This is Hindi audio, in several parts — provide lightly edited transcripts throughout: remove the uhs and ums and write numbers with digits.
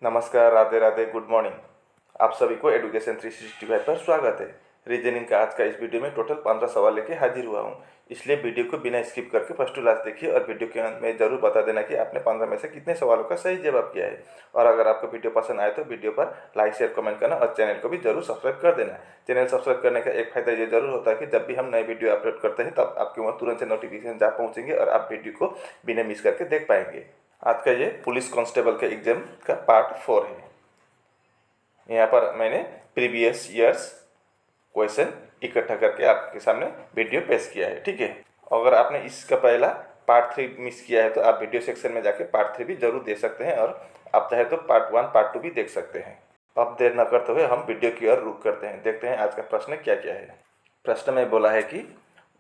नमस्कार, राधे राधे, गुड मॉर्निंग। आप सभी को एडुकेशन 365 पर स्वागत है। रीजनिंग का आज का इस वीडियो में टोटल 15 सवाल लेके हाजिर हुआ हूँ, इसलिए वीडियो को बिना स्किप करके फर्स्ट टू लास्ट देखिए और वीडियो के अंत में जरूर बता देना कि आपने 15 में से कितने सवालों का सही जवाब किया है। और अगर आपको वीडियो पसंद आए तो वीडियो पर लाइक शेयर कमेंट करना और चैनल को भी जरूर सब्सक्राइब कर देना। चैनल सब्सक्राइब करने का एक फायदा ये जरूर होता है कि जब भी हम नए वीडियो अपलोड करते हैं तब आपके वहाँ तुरंत से नोटिफिकेशन जा पहुँचेंगे और आप वीडियो को बिना मिस करके देख पाएंगे। आज का ये पुलिस कांस्टेबल के एग्जाम का पार्ट 4 है। यहाँ पर मैंने प्रीवियस ईयर्स क्वेश्चन इकट्ठा करके आपके सामने वीडियो पेश किया है, ठीक है। अगर आपने इसका पहला पार्ट 3 मिस किया है तो आप वीडियो सेक्शन में जाके पार्ट 3 भी जरूर देख सकते हैं और आप चाहे तो पार्ट 1 पार्ट 2 भी देख सकते हैं। अब देर न करते हुए हम वीडियो की ओर रुख करते हैं, देखते हैं आज का प्रश्न क्या क्या है। प्रश्न में बोला है कि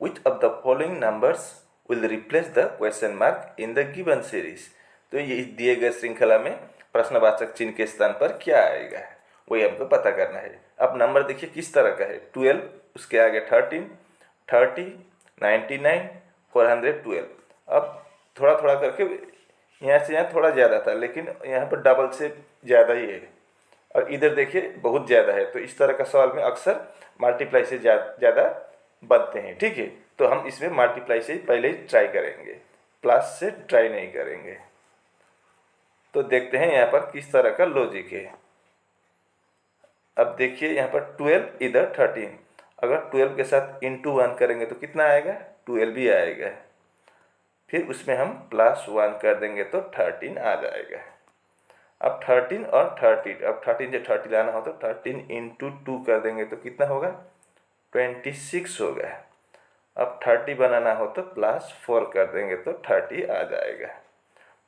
which of the following numbers will replace the question mark in the given series. तो ये इस दिए गए श्रृंखला में प्रश्नवाचक चिन्ह के स्थान पर क्या आएगा वही हमको पता करना है। अब नंबर देखिए किस तरह का है, 12, उसके आगे 13, 30, 99, 412। अब थोड़ा थोड़ा करके यहाँ से यहाँ थोड़ा ज़्यादा था, लेकिन यहाँ पर डबल से ज़्यादा ही है और इधर देखिए बहुत ज़्यादा है। तो इस तरह का सवाल में अक्सर मल्टीप्लाई से ज़्यादा बनते हैं, ठीक है। तो हम इसमें मल्टीप्लाई से पहले ही ट्राई करेंगे, प्लस से ट्राई नहीं करेंगे। तो देखते हैं यहाँ पर किस तरह का लॉजिक है। अब देखिए यहाँ पर 12 इधर 13, अगर 12 के साथ इंटू 1 करेंगे तो कितना आएगा, 12 ही आएगा। फिर उसमें हम +1 कर देंगे तो 13 आ जाएगा। अब 13 और 30, अब 13 से 30 लाना हो तो 13 इंटू 2 कर देंगे तो कितना होगा, 26 होगा। अब 30 बनाना हो तो +4 कर देंगे तो 30 आ जाएगा।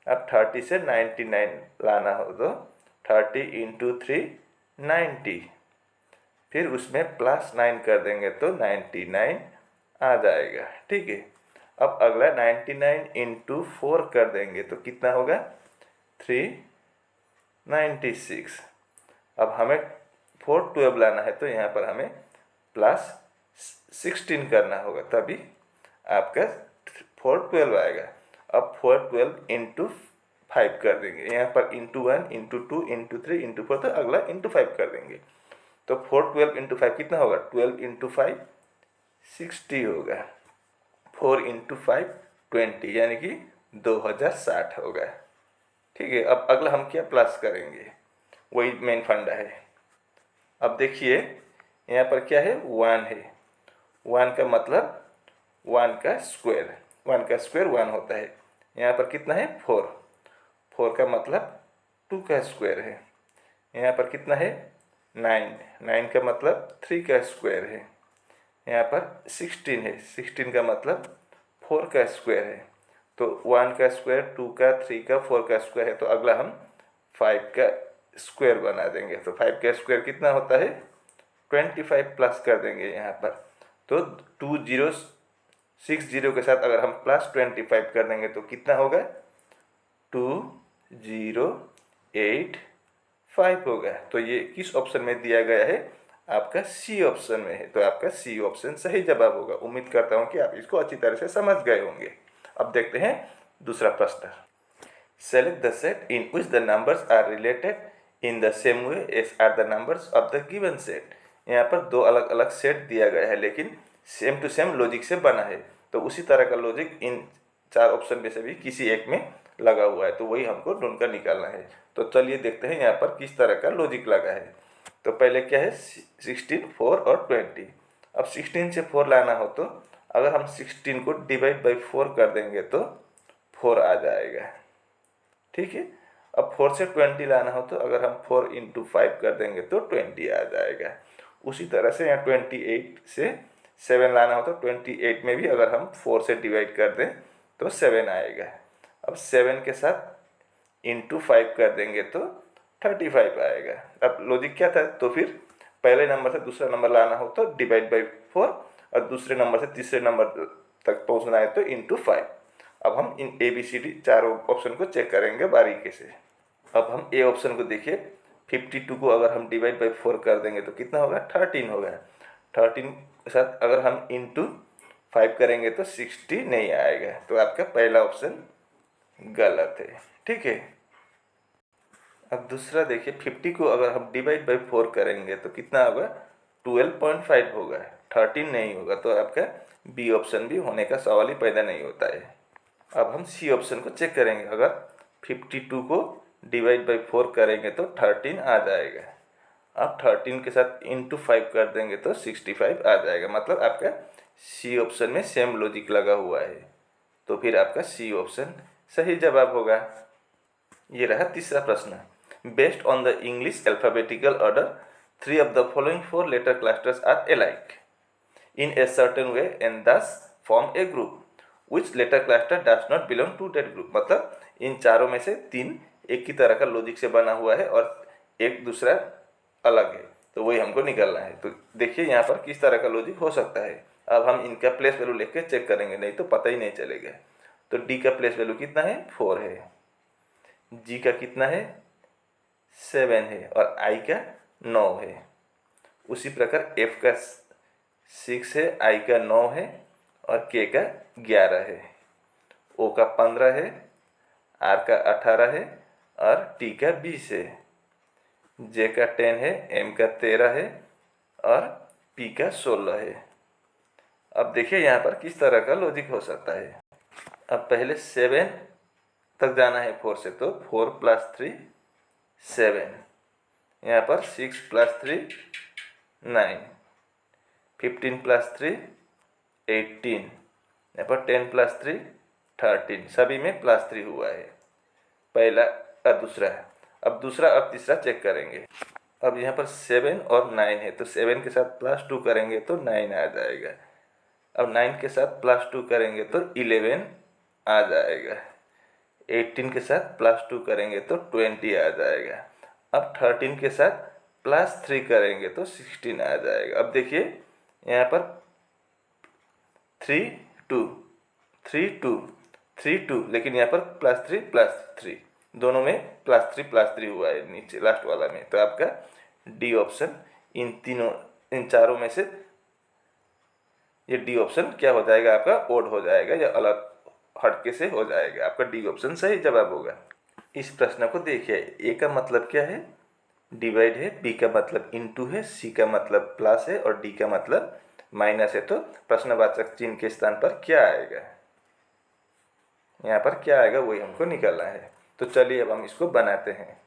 अब 30 से 99 लाना हो तो 30 इंटू 3 90, फिर उसमें +9 कर देंगे तो 99 आ जाएगा, ठीक है। अब अगला 99 इंटू 4 कर देंगे तो कितना होगा, 396। अब हमें 412 लाना है तो यहाँ पर हमें +16 करना होगा, तभी आपका 412 आएगा। अब 412 इंटू 5 कर देंगे, यहाँ पर इंटू 1 इंटू 2 इंटू 3 इंटू 4, तो अगला इंटू 5 कर देंगे। तो 412 इंटू 5 कितना होगा, 12 इंटू 5 60 होगा, 4 इंटू 5 20, यानी कि 2060 होगा, ठीक है। अब अगला हम क्या प्लस करेंगे, वही मेन फंडा है। अब देखिए यहाँ पर क्या है, 1 है। 1 का मतलब 1 का स्क्वायर, 1 का स्क्वायर 1 होता है। यहाँ पर कितना है, 4, 4 का मतलब 2 का स्क्वायर है। यहाँ पर कितना है, 9, 9 का मतलब 3 का स्क्वायर है। यहाँ पर 16 है, 16 का मतलब 4 का स्क्वायर है। तो 1 का स्क्वायर, 2 का, 3 का, 4 का स्क्वायर है, तो अगला हम 5 का स्क्वायर बना देंगे। तो 5 का स्क्वायर कितना होता है, 25 प्लस कर देंगे यहाँ पर। तो 2 0 6 0 के साथ अगर हम +25 कर देंगे तो कितना होगा, 2085 होगा। तो ये किस ऑप्शन में दिया गया है, आपका सी ऑप्शन में है। तो आपका सी ऑप्शन सही जवाब होगा। उम्मीद करता हूँ कि आप इसको अच्छी तरह से समझ गए होंगे। अब देखते हैं दूसरा प्रश्न। Select the set in which the numbers are related in the same way as are the numbers of the given set. यहाँ पर दो अलग अलग सेट दिया गया है, लेकिन सेम टू सेम लॉजिक से बना है। तो उसी तरह का लॉजिक इन 4 ऑप्शन में से भी किसी एक में लगा हुआ है, तो वही हमको ढूंढ कर निकालना है। तो चलिए देखते हैं यहाँ पर किस तरह का लॉजिक लगा है। तो पहले क्या है, 16, 4 और 20। अब 16 से 4 लाना हो तो अगर हम 16 को डिवाइड बाई 4 कर देंगे तो 4 आ जाएगा, ठीक है। अब 4 से 20 लाना हो तो अगर हम 4 इंटू 5 कर देंगे तो 20 आ जाएगा। उसी तरह से यहाँ 28 से 7 लाना हो तो 28 में भी अगर हम 4 से डिवाइड कर दें तो 7 आएगा। अब 7 के साथ इंटू 5 कर देंगे तो 35 आएगा। अब लॉजिक क्या था, तो फिर पहले नंबर से दूसरा नंबर लाना हो तो डिवाइड बाई 4 और दूसरे नंबर से तीसरे नंबर तक पहुंचना है तो इंटू 5। अब हम इन ABCD चारों ऑप्शन को चेक करेंगे बारीकी से। अब हम ए ऑप्शन को देखिए, 52 को अगर हम डिवाइड बाई 4 कर देंगे तो कितना होगा, 13 होगा। 13 के साथ अगर हम इंटू 5 करेंगे तो 60 नहीं आएगा। तो आपका पहला ऑप्शन गलत है, ठीक है। अब दूसरा देखिए, 50 को अगर हम डिवाइड बाई 4 करेंगे तो कितना होगा, 12.5 होगा, 13 नहीं होगा। तो आपका बी ऑप्शन भी होने का सवाल ही पैदा नहीं होता है। अब हम सी ऑप्शन को चेक करेंगे। अगर 52 को डिवाइड बाई 4 करेंगे तो 13 आ जाएगा। अब 13 के साथ इंटू 5 कर देंगे तो 65 आ जाएगा। मतलब आपका सी ऑप्शन में सेम लॉजिक लगा हुआ है, तो फिर आपका सी ऑप्शन सही जवाब होगा। ये रहा तीसरा प्रश्न। Based on the English alphabetical order 3 of the following 4 letter clusters are alike in a certain way and thus form a group which letter cluster does not belong to that group। मतलब इन चारों में से 3 एक ही तरह का लॉजिक से बना हुआ है और एक दूसरा अलग है, तो वही हमको निकालना है। तो देखिए यहाँ पर किस तरह का लॉजिक हो सकता है। अब हम इनका प्लेस वैल्यू लेके चेक करेंगे, नहीं तो पता ही नहीं चलेगा। तो डी का प्लेस वैल्यू कितना है, 4 है। जी का कितना है, 7 है। और आई का 9 है। उसी प्रकार एफ का 6 है, आई का 9 है और के का 11 है। ओ का 15 है, आर का 18 है और टी का 20 है। जे का 10 है, एम का 13 है और पी का 16 है। अब देखिए यहाँ पर किस तरह का लॉजिक हो सकता है। अब पहले 7 तक जाना है 4 से, तो 4 + 3 7। यहाँ पर 6 + 3 9, 15 + 3 18, यहाँ पर 10 + 3 13, सभी में +3 हुआ है, पहला और दूसरा है। अब दूसरा और तीसरा चेक करेंगे। अब यहाँ पर 7 और 9 है, तो 7 के साथ +2 करेंगे तो 9 आ जाएगा। अब 9 के साथ +2 करेंगे तो 11 आ जाएगा। 18 के साथ +2 करेंगे तो 20 आ जाएगा। अब 13 के साथ +3 करेंगे तो 16 आ जाएगा। अब देखिए यहाँ पर 3 2 3 2 3 2, लेकिन यहाँ पर +3 दोनों में +3 हुआ है नीचे लास्ट वाला में। तो आपका डी ऑप्शन इन चारों में से ये डी ऑप्शन क्या हो जाएगा, आपका ओड हो जाएगा या अलग हटके से हो जाएगा। आपका डी ऑप्शन सही जवाब होगा। इस प्रश्न को देखिए, ए का मतलब क्या है, डिवाइड है, बी का मतलब इनटू है, सी का मतलब प्लस है और डी का मतलब माइनस है। तो प्रश्नवाचक चिन्ह के स्थान पर क्या आएगा, यहाँ पर क्या आएगा वही हमको निकालना है। तो चलिए अब हम इसको बनाते हैं।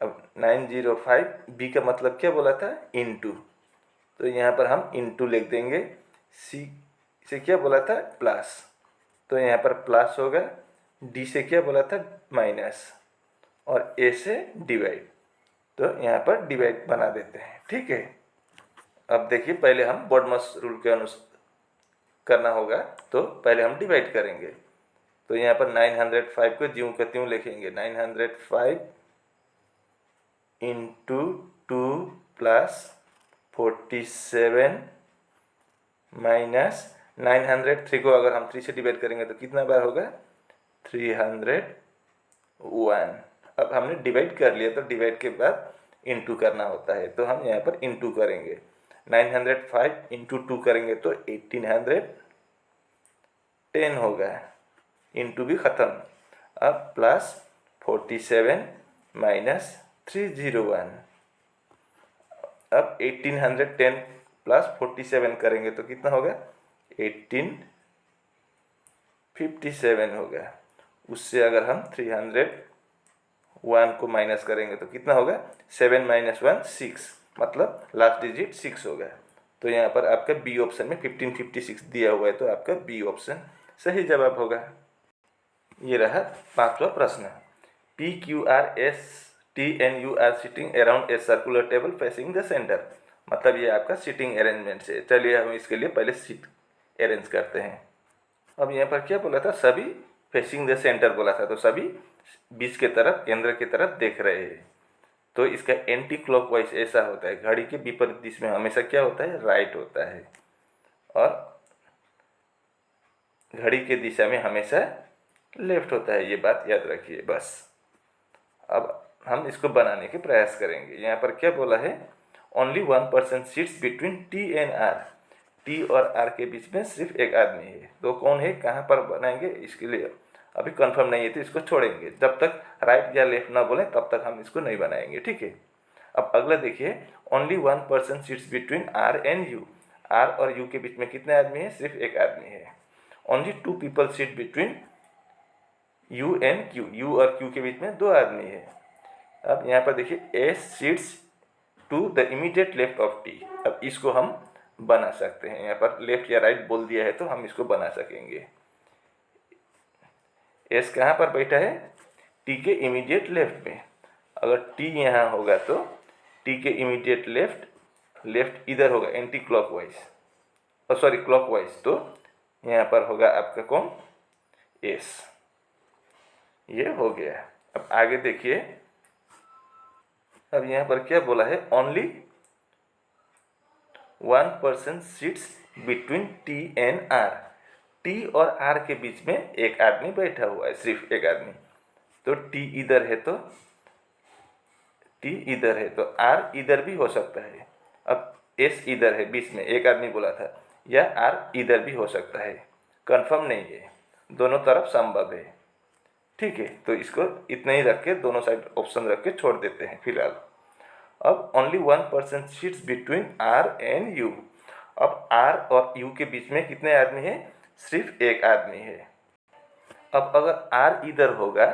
अब 905, बी का मतलब क्या बोला था, इनटू, तो यहाँ पर हम इनटू लिख देंगे। सी से क्या बोला था, प्लस, तो यहाँ पर प्लस होगा। डी से क्या बोला था, माइनस, और ए से डिवाइड, तो यहाँ पर डिवाइड बना देते हैं। ठीक है। अब देखिए पहले हम बोडमस रूल के अनुसार करना होगा, तो पहले हम डिवाइड करेंगे। तो यहाँ पर 905 को ज्यों का त्यों लिखेंगे। 905 इंटू 2 + 47 माइनस 903 को अगर हम 3 से डिवाइड करेंगे तो कितना बार होगा, 301। अब हमने डिवाइड कर लिया, तो डिवाइड के बाद इंटू करना होता है, तो हम यहाँ पर इंटू करेंगे। 905 इंटू 2 करेंगे तो 1810 होगा, इंटू भी ख़त्म। अब प्लस 47 माइनस 301। अब 1810 + 47 करेंगे तो कितना होगा, 1857 होगा। उससे अगर हम 301 को माइनस करेंगे तो कितना होगा, 7 - 1 6, मतलब लास्ट डिजिट 6 होगा। तो यहाँ पर आपका बी ऑप्शन में 1556 दिया हुआ है, तो आपका बी ऑप्शन सही जवाब होगा। ये रहा 5वां प्रश्न। PQRSTNU are sitting around a circular table facing the centre. मतलब ये आपका सिटिंग अरेंजमेंट से। चलिए हम इसके लिए पहले सीट अरेंज करते हैं। अब यहाँ पर क्या बोला था, सभी फेसिंग द सेंटर बोला था, तो सभी बीच के तरफ, केंद्र की तरफ देख रहे हैं। तो इसका एंटी क्लॉकवाइज ऐसा होता है, घड़ी के विपरीत दिशा में हमेशा क्या होता है, राइट होता है, और घड़ी के दिशा में हमेशा लेफ्ट होता है। ये बात याद रखिए बस। अब हम इसको बनाने के प्रयास करेंगे। यहाँ पर क्या बोला है, only 1 person sits between T and R. T और आर के बीच में सिर्फ एक आदमी है, तो कौन है, कहाँ पर बनाएंगे इसके लिए। अभी कंफर्म नहीं है तो इसको छोड़ेंगे, जब तक राइट या लेफ्ट ना बोले तब तक हम इसको नहीं बनाएंगे, ठीक है। अब अगला देखिए, only one person sits between R and U. R और यू के बीच में कितने आदमी है? सिर्फ एक आदमी है। Only two people seat between U and Q. U और क्यू के बीच में दो आदमी है। अब यहाँ पर देखिए, S sits to the immediate left of T. अब इसको हम बना सकते हैं, यहाँ पर लेफ्ट या राइट बोल दिया है तो हम इसको बना सकेंगे। एस कहाँ पर बैठा है? टी के इमीडिएट लेफ्ट में। अगर टी यहाँ होगा तो टी के इमीडिएट लेफ्ट, लेफ्ट इधर होगा एंटी क्लॉकवाइज, सॉरी क्लॉकवाइज, तो यहाँ पर होगा आपका कौन? एस। ये हो गया। अब आगे देखिए, अब यहाँ पर क्या बोला है? Only one person sits between T and R. T और आर के बीच में एक आदमी बैठा हुआ है, सिर्फ एक आदमी। तो टी इधर है तो टी इधर है तो आर इधर भी हो सकता है। अब एस इधर है, बीच में एक आदमी बोला था, या आर इधर भी हो सकता है, कंफर्म नहीं है, दोनों तरफ संभव है, ठीक है। तो इसको इतना ही रख के दोनों साइड ऑप्शन रख के छोड़ देते हैं फिलहाल। अब only one person sits between R and U. अब आर और यू के बीच में कितने आदमी हैं? सिर्फ एक आदमी है। अब अगर आर इधर होगा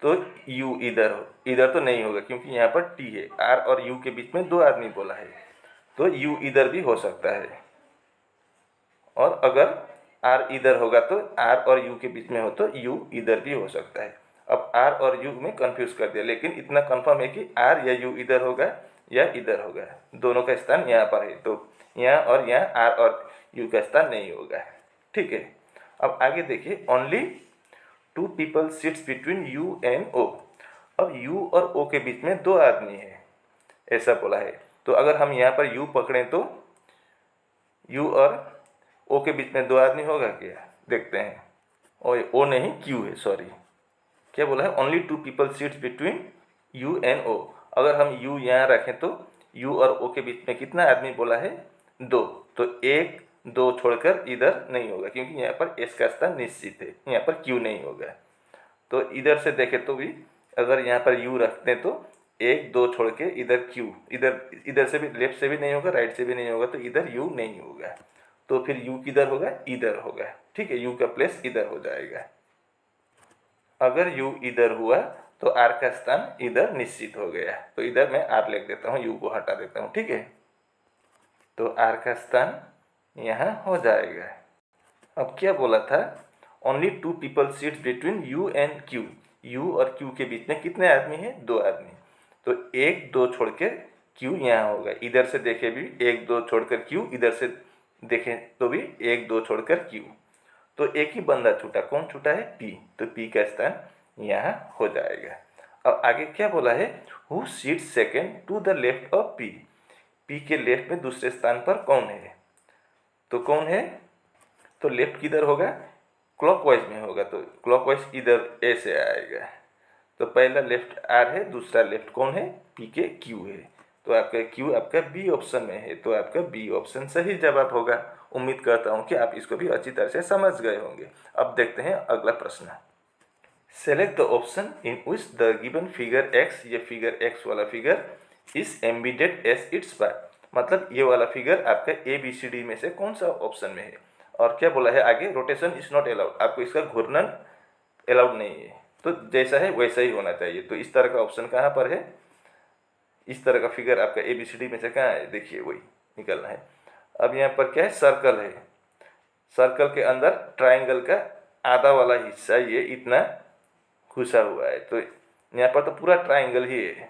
तो यू इधर हो, इधर तो नहीं होगा क्योंकि यहाँ पर टी है। आर और यू के बीच में दो आदमी बोला है तो यू इधर भी हो सकता है। और अगर आर इधर होगा तो आर और यू के बीच में हो तो यू इधर भी हो सकता है। अब आर और यू में कंफ्यूज कर दिया, लेकिन इतना कंफर्म है कि आर या यू इधर होगा या इधर होगा, दोनों का स्थान यहाँ पर है। तो यहाँ और यहाँ आर और यू का स्थान नहीं होगा, ठीक है। अब आगे देखिए, only two people seats between U and O. अब यू और ओ के बीच में दो आदमी है, ऐसा बोला है। तो अगर हम यहाँ पर यू पकड़ें तो यू और ओ के बीच में दो आदमी होगा क्या? देखते हैं। ओ नहीं, क्यू है, सॉरी। क्या बोला है? Only two people seats between U and O. अगर हम यू यहाँ रखें तो यू और ओ के बीच में कितना आदमी बोला है? दो। तो एक दो छोड़कर इधर नहीं होगा क्योंकि यहाँ पर एस का स्थान निश्चित है, यहाँ पर क्यू नहीं होगा। तो इधर से देखें तो भी अगर यहाँ पर यू रखते हैं तो एक दो छोड़ के इधर क्यू, इधर से भी, लेफ्ट से भी नहीं होगा, राइट से भी नहीं होगा, तो इधर यू नहीं होगा। तो फिर यू किधर होगा? इधर होगा, ठीक है। यू का प्लेस इधर हो जाएगा। अगर यू इधर हुआ तो आर का स्थान इधर निश्चित हो गया। तो इधर मैं आर लिख देता हूँ, यू को हटा देता हूँ, ठीक है। तो आर का स्थान यहाँ हो जाएगा। अब क्या बोला था? Only two people seats between U and Q. U और क्यू के बीच में कितने आदमी हैं? दो आदमी। तो एक दो छोड़ के क्यू यहाँ होगा, इधर से देखे भी एक दो छोड़कर क्यू, इधर से देखें तो भी एक दो छोड़कर क्यू। तो एक ही बंदा छूटा, कौन छूटा है? पी। तो पी का स्थान यहाँ हो जाएगा। अब आगे क्या बोला है? Who sits second to the left of P. P के लेफ्ट में दूसरे स्थान पर कौन है? तो कौन है? तो लेफ्ट किधर होगा? क्लॉकवाइज में होगा, तो क्लॉकवाइज इधर ए से आएगा। तो पहला लेफ्ट आर है, दूसरा लेफ्ट कौन है? पी के क्यू है। तो आपका क्यू आपका बी ऑप्शन में है, तो आपका बी ऑप्शन सही जवाब होगा। उम्मीद करता हूँ कि आप इसको भी अच्छी तरह से समझ गए होंगे। अब देखते हैं अगला प्रश्न। Select the option in which the given figure X, ये फिगर एक्स वाला figure is embedded as its part. मतलब ये वाला फिगर आपका ए बी सी डी में से कौन सा ऑप्शन में है? और क्या बोला है आगे? रोटेशन इज नॉट अलाउड, आपको इसका घूर्णन अलाउड नहीं है, तो जैसा है वैसा ही होना चाहिए। तो इस तरह का ऑप्शन कहाँ पर है? इस तरह का फिगर आपका ए बी सी डी में से कहाँ है? देखिए वही निकलना है। अब यहाँ पर क्या है? सर्कल है। सर्कल के अंदर ट्राइंगल का आधा वाला हिस्सा ये इतना घुसा हुआ है, तो यहाँ पर तो पूरा ट्राइंगल ही है,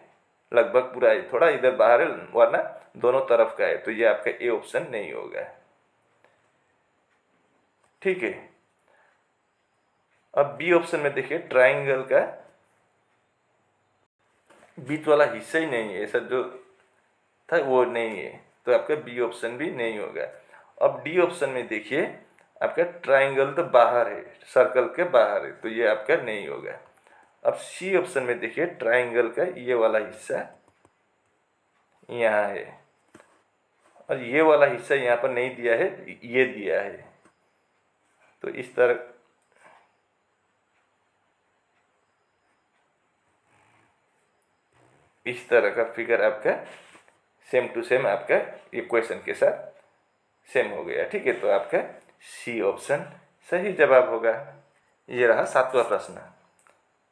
लगभग पूरा है, थोड़ा इधर बाहर है वरना दोनों तरफ का है। तो ये आपका ए ऑप्शन नहीं होगा, ठीक है। अब बी ऑप्शन में देखिए, ट्राइंगल का बीच वाला हिस्सा ही नहीं है, ऐसा जो था वो नहीं है, तो आपका बी ऑप्शन भी नहीं होगा। अब डी ऑप्शन में देखिए, आपका ट्राइंगल तो बाहर है, सर्कल के बाहर है, तो ये आपका नहीं होगा। अब सी ऑप्शन में देखिए, ट्राइंगल का ये वाला हिस्सा यहाँ है और ये वाला हिस्सा यहाँ पर नहीं दिया है, ये दिया है। तो इस तरह इस तरह का फिगर आपका सेम टू सेम आपका इक्वेशन के साथ सेम हो गया। ठीक है, तो आपका सी ऑप्शन सही जवाब होगा। ये रहा 7वां प्रश्न।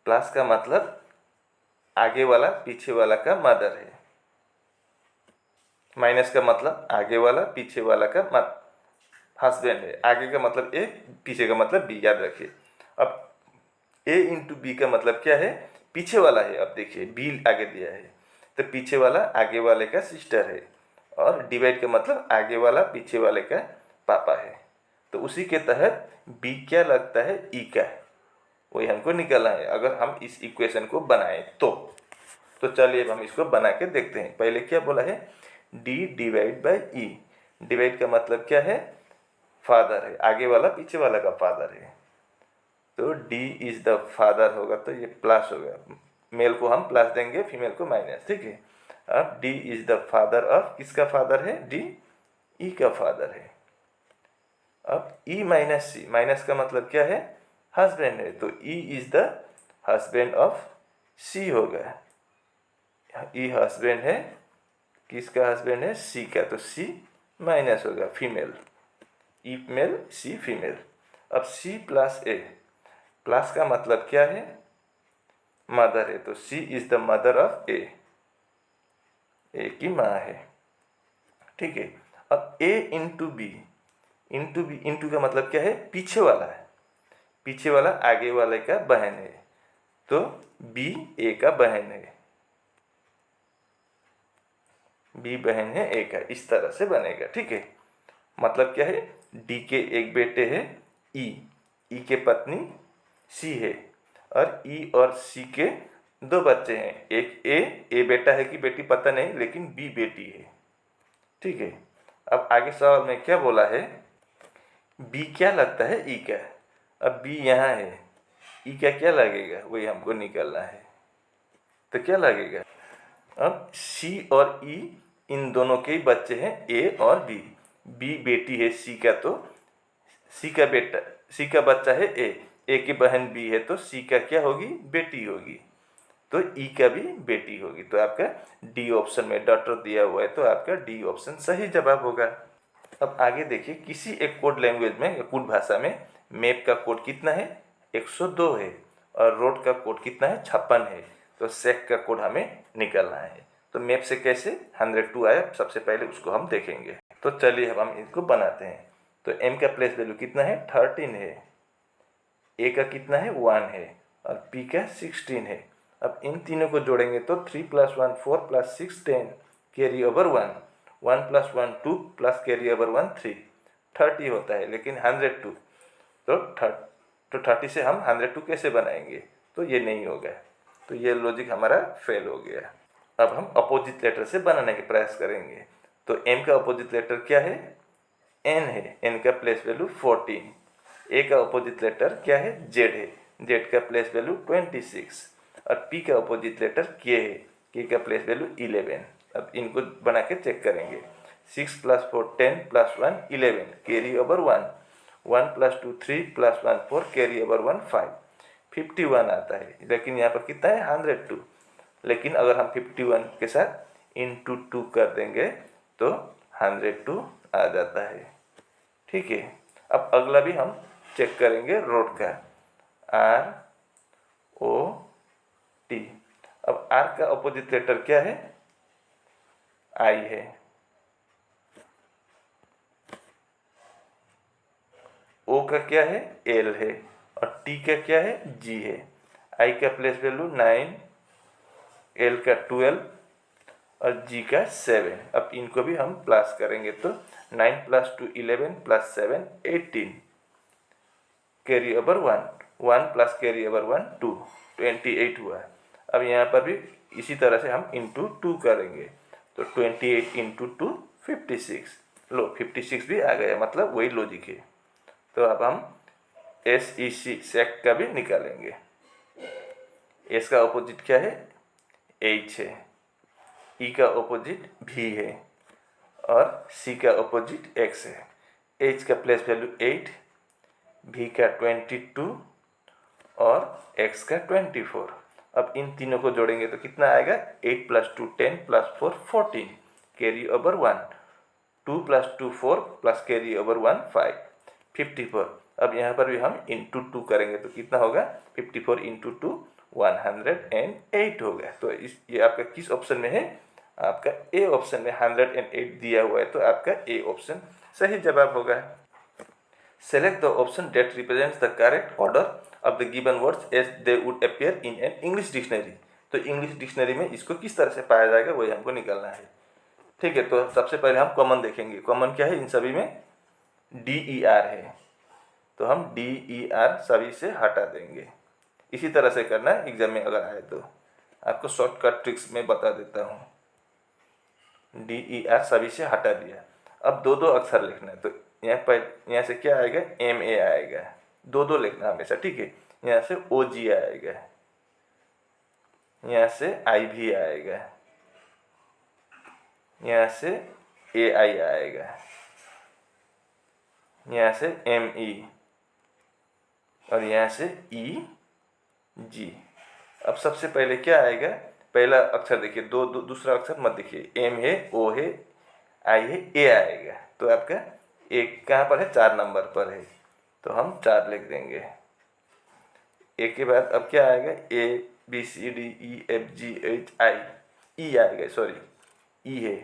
प्लस का मतलब आगे वाला पीछे वाला का मदर है। माइनस का मतलब आगे वाला पीछे वाला का हस्बैंड है। आगे का मतलब ए, पीछे का मतलब बी, याद रखिए। अब ए इंटू बी का मतलब क्या है? पीछे वाला है। अब देखिए बी आगे दिया है तो पीछे वाला आगे वाले का सिस्टर है, और डिवाइड का मतलब आगे वाला पीछे वाले का पापा है। तो उसी के तहत बी क्या लगता है? ई का, वही हमको निकालना है अगर हम इस इक्वेशन को बनाएं तो चलिए अब हम इसको बना के देखते हैं। पहले क्या बोला है? D divide by E. Divide का मतलब क्या है? फादर है, आगे वाला पीछे वाला का फादर है, तो डी इज द फादर होगा तो ये प्लस होगा। मेल को हम प्लस देंगे, फीमेल को माइनस। ठीक है, अब D is the father of, किसका फादर है? डी, ई का फादर है। अब ई माइनस सी, माइनस का मतलब क्या है? हस्बैंड है, तो E is the husband of C होगा। ई हस्बैंड है, किसका हस्बैंड है? सी का, तो सी माइनस होगा, फीमेल। ई मेल, सी फीमेल। अब सी प्लस ए, प्लस का मतलब क्या है? मदर है, तो C is the mother of A, A की माँ है। ठीक है, अब A into B, into B, into का मतलब क्या है? पीछे वाला है, पीछे वाला आगे वाले का बहन है, तो बी ए का बहन है, बी बहन है ए का, इस तरह से बनेगा। ठीक है, मतलब क्या है? डी के एक बेटे हैं ई, ई के पत्नी सी है, और ई और सी के दो बच्चे हैं। एक ए बेटा है कि बेटी पता नहीं, लेकिन बी बेटी है। ठीक है, अब आगे सवाल में क्या बोला है? बी क्या लगता है? ई का। अब बी यहाँ है, ई का क्या लगेगा? वही हमको निकालना है। तो क्या लगेगा? अब सी और ई इन दोनों के ही बच्चे हैं, ए और बी। बी बेटी है सी का, तो सी का बेटा, सी का बच्चा है ए की बहन बी है, तो सी का क्या होगी? बेटी होगी, तो ई का भी बेटी होगी। तो आपका डी ऑप्शन में डॉटर दिया हुआ है, तो आपका डी ऑप्शन सही जवाब होगा। अब आगे देखिए, किसी एक कोड लैंग्वेज में या कोड भाषा में मैप का कोड कितना है? 102 है, और रोड का कोड कितना है? 56 है। तो सेक का कोड हमें निकालना है। तो मैप से कैसे 102 आया, सबसे पहले उसको हम देखेंगे। तो चलिए अब हम इसको बनाते हैं। तो एम का प्लेस वैल्यू कितना है? 13 है, ए का कितना है? 1 है, और पी का 16 है। अब इन तीनों को जोड़ेंगे तो 3 + 1 4 + 6 10, carry over 1, 1 + 1 2 plus carry over 1 3, 30 होता है, लेकिन 102 तो 30 से हम 102 कैसे बनाएंगे? तो ये नहीं होगा, तो ये लॉजिक हमारा फेल हो गया। अब हम अपोजिट लेटर से बनाने के प्रयास करेंगे। तो एम का अपोजिट लेटर क्या है? एन है, एन का प्लेस वैल्यू 14। ए का अपोजिट लेटर क्या है? जेड है, जेड का प्लेस वैल्यू 26। और पी का अपोजिट लेटर के है, के का प्लेस वैल्यू 11। अब इनको बना के चेक करेंगे। 6 + 4 10 + 1 11, कैरी ओवर 1, 1 + 2 3 + 1 4, कैरी ओवर 1 5, 51 आता है। लेकिन यहाँ पर कितना है? 102। लेकिन अगर हम 51 के साथ इंटू 2 कर देंगे तो 102 आ जाता है। ठीक है, अब अगला भी हम चेक करेंगे रोड का, ROT। अब आर का अपोजिट लेटर क्या है? आई है। ओ का क्या है? एल है, और टी का क्या है? जी है। आई का प्लेस वैल्यू 9, एल का 12, और जी का 7। अब इनको भी हम प्लस करेंगे तो 9 + 2 11 + 7 18, carry over 1, 1 plus carry over 1 2, 28 हुआ। अब यहाँ पर भी इसी तरह से हम इंटू 2 करेंगे, तो 28 × 2 56। लो 56 भी आ गया, मतलब वही लॉजिक है। तो अब हम SEC सेक का भी निकालेंगे। एस का अपोजिट क्या है? H है, ई का अपोजिट भी है, और सी का अपोजिट X है। H का प्लेस वैल्यू 8, भी का 22, और X का 24। अब इन तीनों को जोड़ेंगे तो कितना आएगा, 8 + 2 10 + 4 14, carry over 1, 2 + 2 4 plus carry over 1 5, 54। अब यहाँ पर भी हम इंटू 2 करेंगे तो कितना होगा, 54 इंटू 2 108 हो गया। तो ये आपका किस ऑप्शन में है, आपका ए ऑप्शन में 108 दिया हुआ है, तो आपका ए ऑप्शन सही जवाब होगा। Select the option that represents the correct order of the given words as they would appear in an English dictionary. तो इंग्लिश डिक्शनरी में इसको किस तरह से पाया जाएगा वही हमको निकालना है। ठीक है, तो सबसे पहले हम कॉमन देखेंगे। कॉमन क्या है, इन सभी में DER है, तो हम DER सभी से हटा देंगे। इसी तरह से करना है, एग्जाम में अगर आए तो आपको शॉर्टकट ट्रिक्स में बता देता हूँ। DER सभी से हटा दिया। अब दो अक्षर लिखना है, तो यहाँ से क्या आएगा, MA आएगा, दो लिखना हमेशा, ठीक है। यहाँ से OG आएगा, यहाँ से IV आएगा, यहाँ से AI आएगा, यहाँ से ME और यहाँ से EG। अब सबसे पहले क्या आएगा, पहला अक्षर देखिए, दूसरा अक्षर मत देखिए, M है, O है, I है, A आएगा। तो आपका एक कहाँ पर है, 4 नंबर पर है, तो हम 4 लिख देंगे। ए के बाद अब क्या आएगा, ABCDEFGHI, E आएगा, सॉरी E है,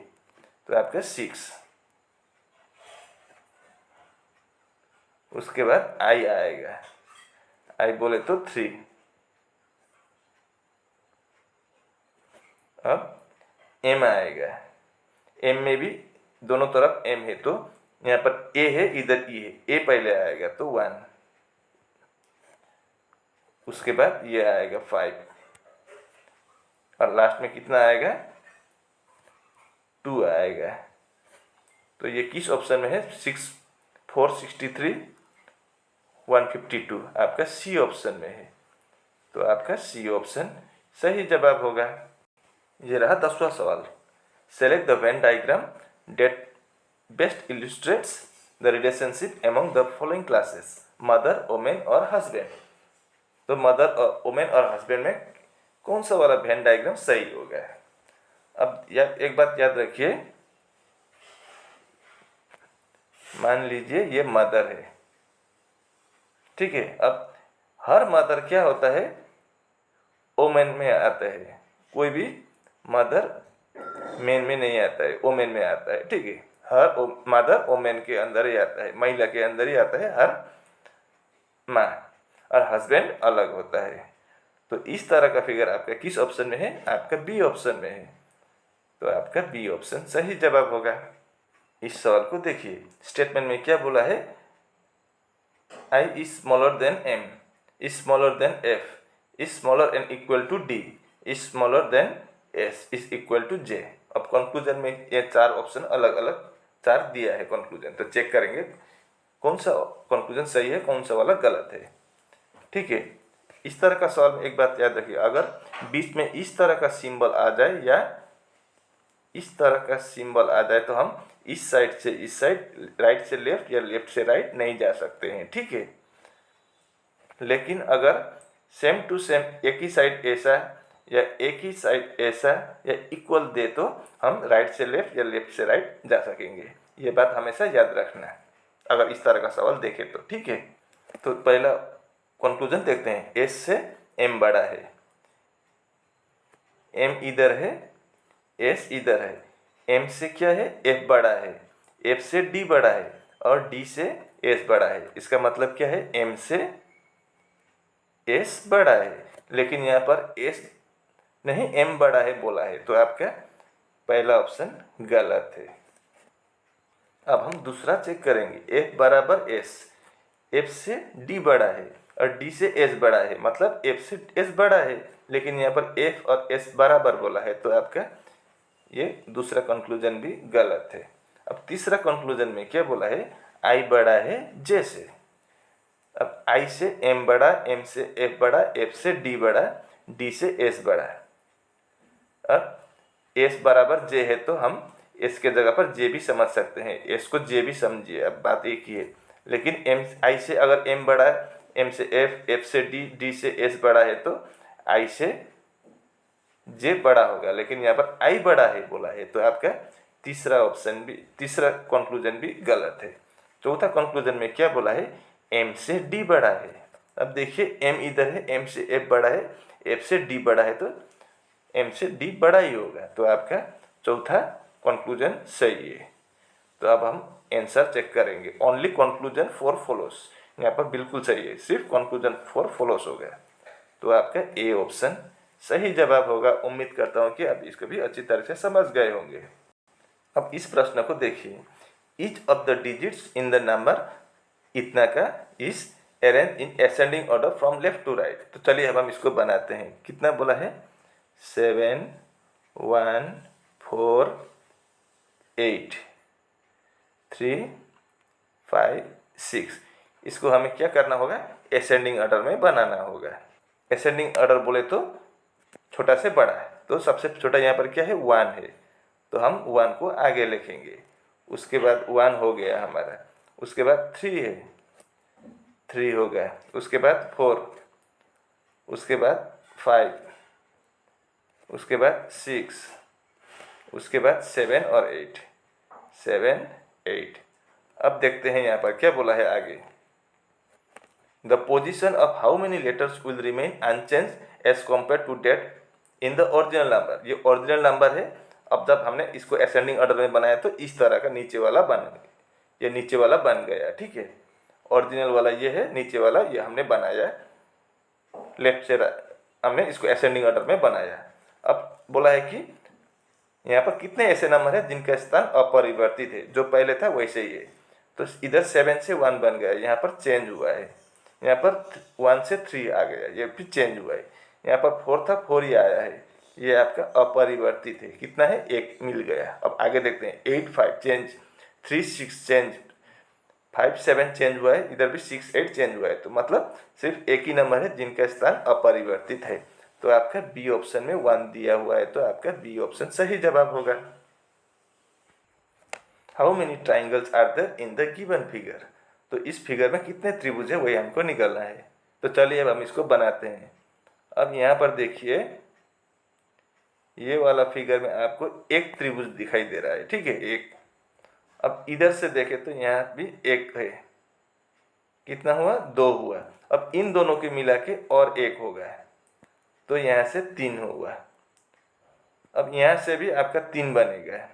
तो आपका 6। उसके बाद I आएगा, I बोले तो 3। अब M आएगा, M में भी दोनों तरफ M है, तो यहाँ पर A है, इधर E है, A पहले आएगा तो 1। उसके बाद ये आएगा 5 और लास्ट में कितना आएगा, 2 आएगा। तो ये किस ऑप्शन में है, 6 4 63 152, आपका C ऑप्शन में है, तो आपका C ऑप्शन सही जवाब होगा। ये रहा 10वां सवाल। Select the Venn diagram that best illustrates the relationship among the following classes, mother, women और हस्बैंड। तो मदर और वोमेन और हस्बैंड में कौन सा वाला वेन डायग्राम सही होगा। अब एक बात याद रखिए, मान लीजिए ये मदर है, ठीक है। अब हर मदर क्या होता है, वोमेन में आता है, कोई भी मदर मेन में नहीं आता है, वोमेन में आता है, ठीक है। हर मदर वोमेन के अंदर ही आता है, महिला के अंदर ही आता है हर माँ, और हस्बैंड अलग होता है। तो इस तरह का फिगर आपका किस ऑप्शन में है, आपका बी ऑप्शन में है, तो आपका बी ऑप्शन सही जवाब होगा। इस सवाल को देखिए, स्टेटमेंट में क्या बोला है, I is smaller than M, is smaller than F, is smaller and equal to D, is smaller than S, is equal to J। अब कंक्लूजन में ये 4 ऑप्शन अलग अलग 4 दिया है कंक्लूजन, तो चेक करेंगे कौन सा कंक्लूजन सही है, कौन सा वाला गलत है, ठीक है। इस तरह का सवाल में एक बात याद रखिए, अगर बीच में इस तरह का सिंबल आ जाए या इस तरह का सिंबल आ जाए तो हम इस साइड से इस साइड, राइट से लेफ्ट या लेफ्ट से राइट नहीं जा सकते हैं, ठीक है। लेकिन अगर सेम टू सेम एक ही साइड ऐसा या एक ही साइड ऐसा या इक्वल दे तो हम राइट से लेफ्ट या लेफ्ट से राइट जा सकेंगे। ये बात हमेशा याद रखना है अगर इस तरह का सवाल देखें तो, ठीक है। तो पहला कंक्लूजन देखते हैं, एस से एम बड़ा है, एम इधर है, एस इधर है, एम से क्या है, एफ बड़ा है, एफ से डी बड़ा है और डी से एस बड़ा है। इसका मतलब क्या है, एम से एस बड़ा है, लेकिन यहाँ पर एस नहीं एम बड़ा है बोला है, तो आपका पहला ऑप्शन गलत है। अब हम दूसरा चेक करेंगे, एफ बराबर एस, एफ से डी बड़ा है और डी से एस बड़ा है, मतलब एफ से एस बड़ा है, लेकिन यहाँ पर एफ और एस बराबर बोला है, तो आपका ये दूसरा कंक्लूजन भी गलत है। अब तीसरा कंक्लूजन में क्या बोला है, आई बड़ा है जे से। अब आई से एम बड़ा, एम से एफ बड़ा, एफ से डी बड़ा, डी से एस बड़ा। अब एस बराबर जे है तो हम एस के जगह पर जे भी समझ सकते हैं, एस को जे भी समझिए, अब बात एक ही है। लेकिन एम आई से अगर एम बड़ा है, एम से एफ, एफ से डी, डी से एस बड़ा है, तो आई से जे बड़ा होगा, लेकिन यहाँ पर आई बड़ा है बोला है, तो आपका तीसरा कंक्लूजन भी गलत है। चौथा कंक्लूजन में क्या बोला है, एम से डी बड़ा है। अब देखिए एम इधर है, एम से एफ बड़ा है, एफ से डी बड़ा है, तो एम से डी बड़ा ही होगा। तो आपका चौथा कंक्लूजन सही है। तो अब हम आंसर चेक करेंगे। ओनली कंक्लूजन 4 फॉलोस, यहाँ पर बिल्कुल सही है, सिर्फ कंक्लूजन 4 फॉलोस हो गया। तो आपका ए ऑप्शन सही जवाब होगा। उम्मीद करता हूँ कि आप इसको भी अच्छी तरह से समझ गए होंगे। अब इस प्रश्न को देखिए, each of the digits in the number इतना का is arrange in ascending order from left to right. तो चलिए अब हम इसको बनाते हैं। कितना बोला है, 7 1 4 8 3 5 6। इसको हमें क्या करना होगा, असेंडिंग ऑर्डर में बनाना होगा। असेंडिंग ऑर्डर बोले तो छोटा से बड़ा है, तो सबसे छोटा यहाँ पर क्या है, 1 है, तो हम 1 को आगे लिखेंगे। उसके बाद 1 हो गया हमारा, उसके बाद 3 है, 3 हो गया, उसके बाद 4, उसके बाद 5, उसके बाद 6, उसके बाद 7 और 8, 7 8। अब देखते हैं यहाँ पर क्या बोला है आगे। The position of how many letters will remain unchanged as compare to that in the original number. ये ओरिजिनल नंबर है। अब जब हमने इसको असेंडिंग ऑर्डर में बनाया तो इस तरह का नीचे वाला ये नीचे वाला बन गया, ठीक है। ओरिजिनल वाला ये है, नीचे वाला ये हमने बनाया, लेफ्ट से हमने इसको असेंडिंग ऑर्डर में बनाया। अब बोला है कि यहाँ पर कितने ऐसे नंबर है जिनका स्थान अपरिवर्तित है, जो पहले था वैसे ही है। तो इधर 7 से 1 बन गया, यहाँ पर चेंज हुआ है। यहाँ पर 1 से 3 आ गया, ये भी चेंज हुआ है। यहाँ पर 4 था, 4 ही आया है, ये आपका अपरिवर्तित है। कितना है, 1 मिल गया। अब आगे देखते हैं, 8 5 चेंज, 3 6 चेंज, 5 7 चेंज हुआ है, इधर भी 6 8 चेंज हुआ है। तो मतलब सिर्फ एक ही नंबर है जिनका स्थान अपरिवर्तित है। तो आपका बी ऑप्शन में 1 दिया हुआ है, तो आपका बी ऑप्शन सही जवाब होगा। How many triangles are there in the given figure. तो इस फिगर में कितने त्रिभुज है वही हमको निकालना है। तो चलिए अब हम इसको बनाते हैं। अब यहाँ पर देखिए, ये वाला फिगर में आपको एक त्रिभुज दिखाई दे रहा है, ठीक है, एक। अब इधर से देखें तो यहाँ भी एक है, कितना हुआ, 2 हुआ। अब इन दोनों के मिला के और एक होगा, तो यहाँ से 3 हुआ। अब यहाँ से भी आपका 3 बनेगा,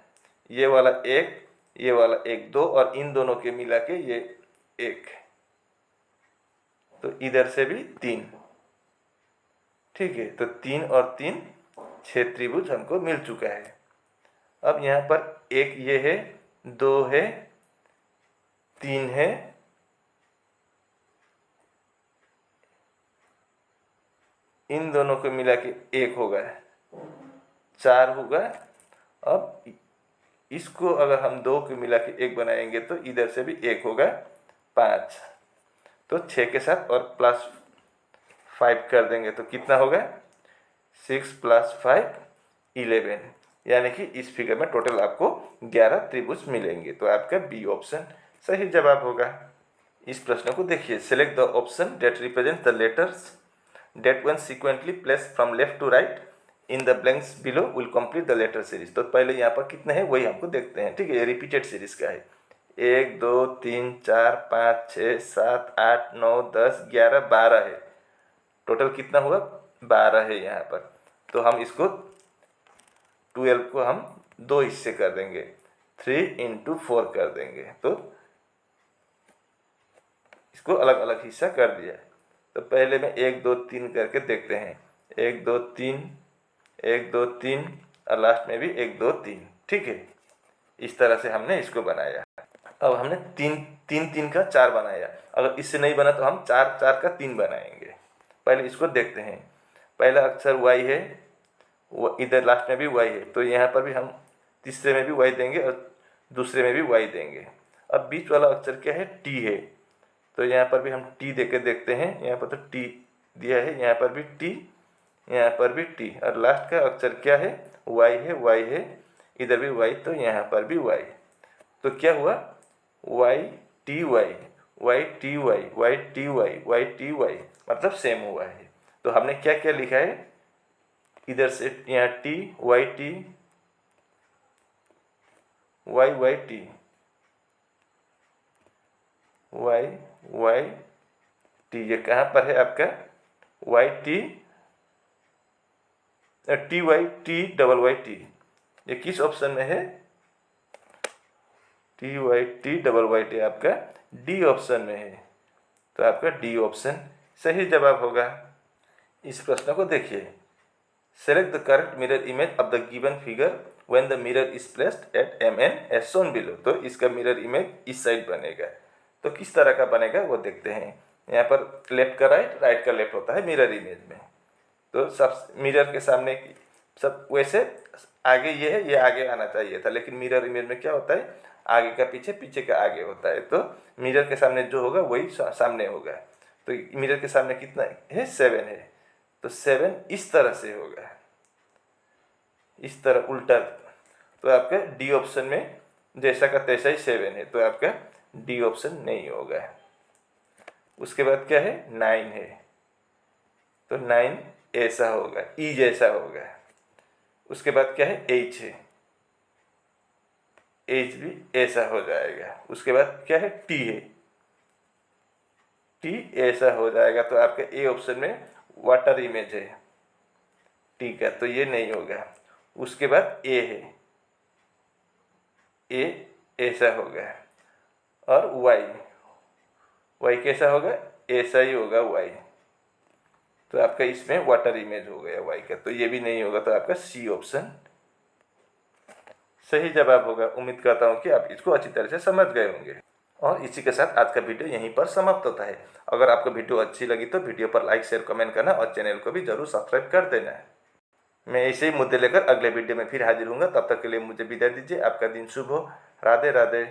ये वाला एक, ये वाला एक, 2, और इन दोनों के मिला के ये 1, तो इधर से भी 3, ठीक है। तो 3 और 3 6 त्रिभुज हमको मिल चुका है। अब यहाँ पर एक ये है, 2 है, 3 है, इन दोनों को मिला के 1 होगा, 4 होगा। अब इसको अगर हम 2 को मिला के 1 बनाएंगे तो इधर से भी 1 होगा, 5। तो 6 के साथ और +5 कर देंगे तो कितना होगा, 6 + 5 11। यानी कि इस फिगर में टोटल आपको 11 त्रिभुज मिलेंगे। तो आपका बी ऑप्शन सही जवाब होगा। इस प्रश्न को देखिए, select the option that represent the letters that one sequentially place from left to right in the blanks below will complete the letter series. तो पहले यहाँ पर कितने हैं वही हमको देखते हैं, ठीक है। रिपीटेड सीरीज का है, 1 2 3 4 5 6 7 8 9 10 11 12 है। टोटल कितना हुआ, 12 है यहाँ पर। तो हम इसको 12 को हम 2 हिस्से कर देंगे, 3 × 4 कर देंगे, तो इसको अलग अलग हिस्सा कर दिया। तो पहले में 1 2 3 करके देखते हैं, 1 2 3 1 2 3, और लास्ट में भी 1 2 3, ठीक है। इस तरह से हमने इसको बनाया। अब हमने 3 3 3 का 4 बनाया। अगर इससे नहीं बना तो हम 4 4 का 3 बनाएंगे। पहले इसको देखते हैं। पहला अक्षर y है, वो इधर लास्ट में भी y है, तो यहाँ पर भी हम तीसरे में भी y देंगे और दूसरे में भी y देंगे। अब बीच वाला अक्षर क्या है, t है, तो यहाँ पर भी हम t दे के देखते हैं। यहाँ पर तो t दिया है, यहाँ पर भी t, यहाँ पर भी t, और लास्ट का अक्षर क्या है, y है, y है, इधर भी y, तो यहाँ पर भी y। तो क्या हुआ, y t y, y t y, y t y, y t y, मतलब सेम हुआ है। तो हमने क्या क्या लिखा है, इधर से यहाँ T Y T Y Y T Y Y T, ये कहाँ पर है आपका Y T T Y T double Y T, ये किस ऑप्शन में है? T Y T double Y T आपका डी ऑप्शन में है, तो आपका डी ऑप्शन सही जवाब होगा। इस प्रश्न को देखिए, select the correct mirror image of the given figure when the mirror is placed at M N as shown below. तो इसका मिरर इमेज इस साइड बनेगा, तो किस तरह का बनेगा वो देखते हैं। यहाँ पर लेफ्ट का राइट, राइट का लेफ्ट होता है मिरर इमेज में। तो सब मिरर के सामने सब वैसे आगे ये है, ये आगे आना चाहिए था, लेकिन मिरर इमेज में क्या होता है, आगे का पीछे, पीछे का आगे होता है। तो मिरर के सामने जो होगा वही सामने होगा। तो मिरर के सामने कितना है? 7 है, तो 7 इस तरह से होगा, इस तरह उल्टा। तो आपका डी ऑप्शन में जैसा का तैसा ही 7 है, तो आपका डी ऑप्शन नहीं होगा। उसके बाद क्या है? 9 है, तो 9 ऐसा होगा, ई जैसा होगा। उसके बाद क्या है? H है, H भी ऐसा हो जाएगा। उसके बाद क्या है? T है, T ऐसा हो जाएगा। तो आपका ए ऑप्शन में वाटर इमेज है, ठीक है, तो ये नहीं होगा। उसके बाद ए है, ए ऐसा होगा। और वाई, वाई कैसा होगा? ऐसा ही होगा वाई, तो आपका इसमें वाटर इमेज हो गया वाई का, तो ये भी नहीं होगा। तो आपका सी ऑप्शन सही जवाब होगा। उम्मीद करता हूँ कि आप इसको अच्छी तरह से समझ गए होंगे। और इसी के साथ आज का वीडियो यहीं पर समाप्त होता है। अगर आपको वीडियो अच्छी लगी तो वीडियो पर लाइक शेयर कमेंट करना और चैनल को भी जरूर सब्सक्राइब कर देना है। मैं ऐसे ही मुद्दे लेकर अगले वीडियो में फिर हाजिर हूँगा। तब तक के लिए मुझे विदाई दीजिए। आपका दिन शुभ हो। राधे राधे।